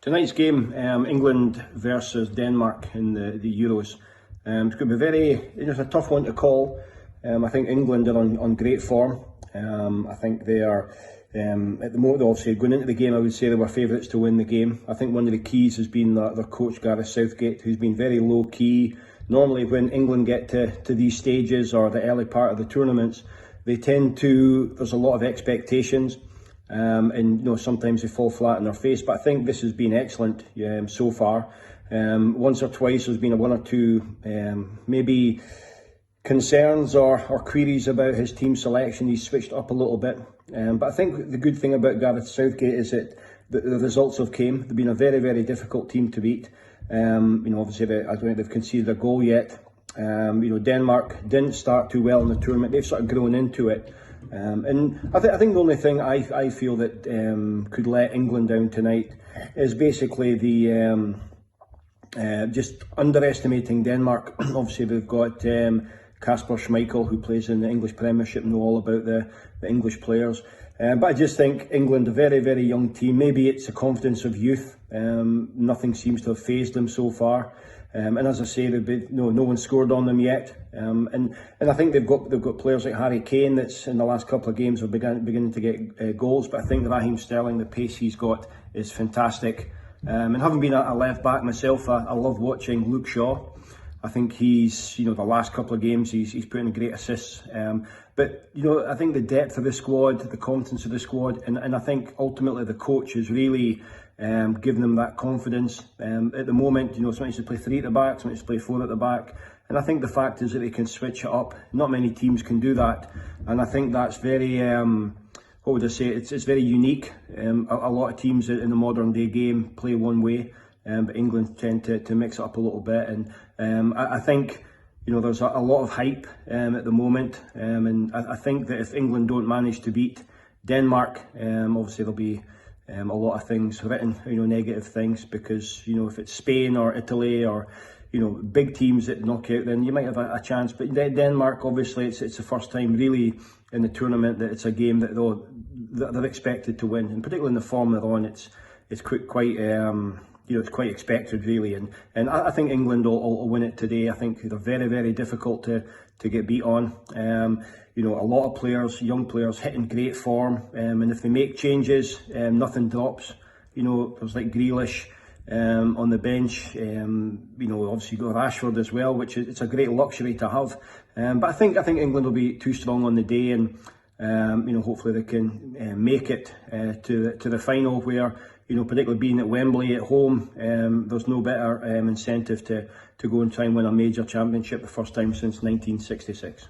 Tonight's game, England versus Denmark in the Euros. It's going to be it's a tough one to call. I think England are on great form. I think they are, at the moment, obviously going into the game, I would say they were favourites to win the game. I think one of the keys has been their coach, Gareth Southgate, who's been very low key. Normally when England get to these stages or the early part of the tournaments, they tend to, there's a lot of expectations. And sometimes they fall flat in their face, but I think this has been excellent so far. Once or twice there's been one or two maybe concerns or queries about his team selection. He's switched up a little bit, but I think the good thing about Gareth Southgate is that the results have came. They've been a very difficult team to beat. Obviously I don't think they've conceded a goal yet. Denmark didn't start too well in the tournament. They've sort of grown into it. And I think the only thing I feel that could let England down tonight is basically the just underestimating Denmark. Obviously they've got Kasper Schmeichel, who plays in the English Premiership, know all about the English players. But I just think England, a very young team. Maybe it's the confidence of youth. Nothing seems to have fazed them so far. And as I say, no one scored on them yet. And I think they've got players like Harry Kane that's in the last couple of games are beginning to get goals. But I think Raheem Sterling, the pace he's got is fantastic. And having been a left back myself, I love watching Luke Shaw. I think he's, the last couple of games he's put in great assists. But I think the depth of the squad, the confidence of the squad, and I think ultimately the coach is really giving them that confidence. At the moment, somebody used to play 3 at the back, somebody used to play 4 at the back. And I think the fact is that they can switch it up. Not many teams can do that. And I think that's very, what would I say, it's very unique. A lot of teams in the modern day game play one way, but England tend to mix it up a little bit. And I think, there's a lot of hype at the moment. And I think that if England don't manage to beat Denmark, obviously there'll be a lot of things written, negative things, because, if it's Spain or Italy or, big teams that knock out, then you might have a chance. But Denmark, obviously, it's the first time really in the tournament that it's a game that they're expected to win, and particularly in the form they're on, it's quite it's quite expected really. And I think England will win it today. I think they're very difficult to get beat on. A lot of players, young players, hitting great form, and if they make changes, nothing drops. There's like Grealish on the bench. Obviously you've got Rashford as well, which it's a great luxury to have. But I think England will be too strong on the day, and hopefully they can make it to the final, where particularly being at Wembley at home, there's no better incentive to go and try and win a major championship, the first time since 1966.